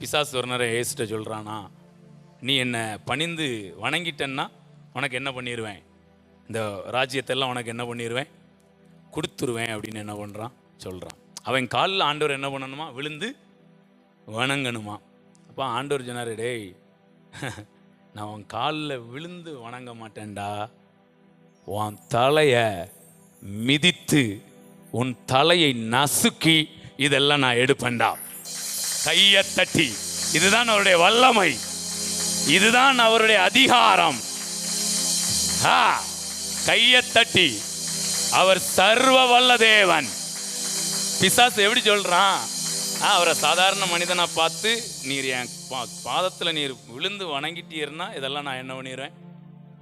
பிசாசு ஒரு நேரம் ஏசிட்ட சொல்கிறானா, நீ என்னை பணிந்து வணங்கிட்டன்னா உனக்கு என்ன பண்ணிடுவேன், இந்த ராஜ்யத்தெல்லாம் உனக்கு என்ன பண்ணிடுவேன், கொடுத்துருவேன் அப்படின்னு என்ன பண்ணுறான் சொல்கிறான். அவன் காலில் ஆண்டவர் என்ன பண்ணணுமா, விழுந்து வணங்கணுமா. அப்போ ஆண்டவர் சொன்னார், டேய் நான் உன் காலில் விழுந்து வணங்க மாட்டேன்டா, உன் தலையை மிதித்து உன் தலையை நசுக்கி இதெல்லாம் நான் எடுப்பேன்டா. கையை தட்டி, இதுதான் அவருடைய வல்லமை, இதுதான் அவருடைய அதிகாரம். கையை தட்டி, அவர் சர்வ வல்ல தேவன். பிசாசு எப்படி சொல்றான், அவரை சாதாரண மனிதனா பார்த்து நீர் என் பாதத்தில் நீர் விழுந்து வணங்கிட்டீர்னா இதெல்லாம் நான் என்ன பண்ணிடுவேன்,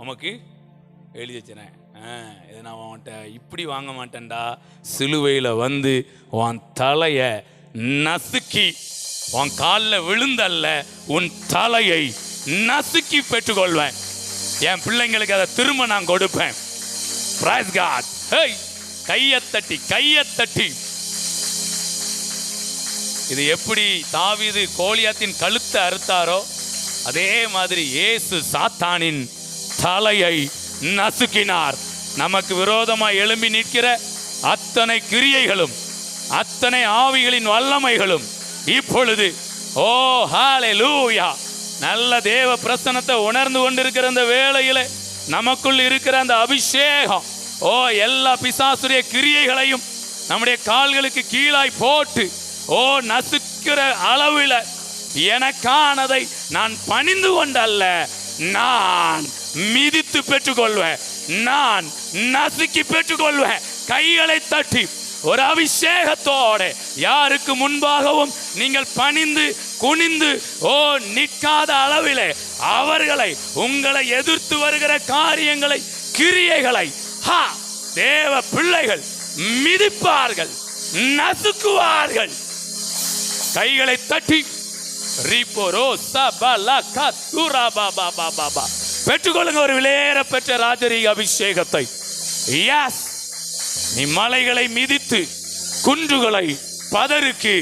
உமக்கு எழுதி வச்சுறேன். இதை நான் உன்கிட்ட இப்படி வாங்க மாட்டேன்டா, சிலுவையில் வந்து உன் தலையை நசுக்கி, உன் காலில் விழுந்தல்ல உன் தலையை நசுக்கி பெற்றுக்கொள்வேன். என் பிள்ளைங்களுக்கு அதை திரும்ப நான் கொடுப்பேன். Praise God. கையை தட்டி, கையை தட்டி. இது எப்படி தாவீது கோலியாத்தின் கழுத்தை அறுத்தாரோ அதே மாதிரி இயேசு சாத்தானின் தலையை நசுக்கினார். நமக்கு விரோதமாய் எழும்பி நிற்கிற அத்தனை கிரியைகளும் அத்தனை ஆவிகளின் வல்லமைகளும் இப்பொழுது ஓ ஹல்லேலூயா, நல்ல தேவ பிரசன்னத்தை உணர்ந்து கொண்டிருக்கிற அந்த வேளையில நமக்குள் இருக்கிற அந்த அபிஷேகம் ஓ எல்லா பிசாசுடைய கிரியைகளையும் நம்முடைய கால்களுக்கு கீழாய் போட்டு ஓ நசுக்கிற அளவில் எனக்கானதை நான் பணிந்து கொண்டல்ல, நான் மிதித்து பெற்றுக்கொள்வேன், நான் நசுக்கி பெற்றுக்கொள்வேன். கைகளை தட்டி ஒரு அபிஷேகத்தோட யாருக்கு முன்பாகவும் நீங்கள் பணிந்து குனிந்து ஓ நிற்காத அளவிலே அவர்களை உங்களை எதிர்த்து வருகிற காரியங்களை கிரியைகளை தேவ பிள்ளைகள் மிதிப்பார்கள், நசுக்குவார்கள். கைகளை தட்டி பெற்றுக்கொள்ளுங்க ஒரு விலையேற பெற்ற ராஜரீக அபிஷேகத்தை. நீ மலைகளை மிதித்து குன்றுகளை பதருக்கு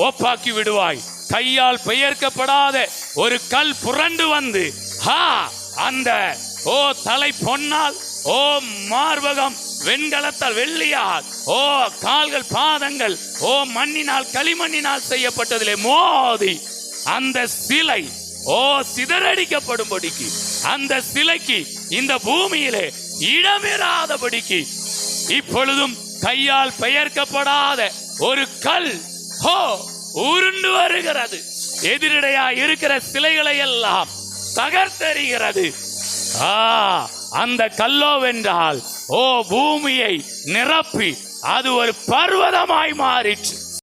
ஒப்பாக்கி விடுவாய். கையால் பெயர்க்கப்படாத ஒரு கல் புரண்டு வந்து அந்த ஓ தலை பொன்னால், ஓ மார்பகம் வெண்கலத்தால் வெள்ளியால், ஓ கால்கள் பாதங்கள் ஓ மண்ணினால் களிமண்ணினால் செய்யப்பட்டதிலே மோதி அந்த சிலை ஓ சிதறடிக்கப்படும்படிக்கு, அந்த சிலைக்கு இந்த பூமியிலே இடமிராதபடிக்கு இப்பொழுதும் கையால் பெயர்க்கப்படாத ஒரு கல் உருண்டு வருகிறது. எதிரடையா இருக்கிற சிலைகளை எல்லாம் தகர்த்தெறிகிறது. அந்த கல்லோவென்றால் ஓ பூமியை நிரப்பி அது ஒரு பர்வதமாய் மாறிற்று.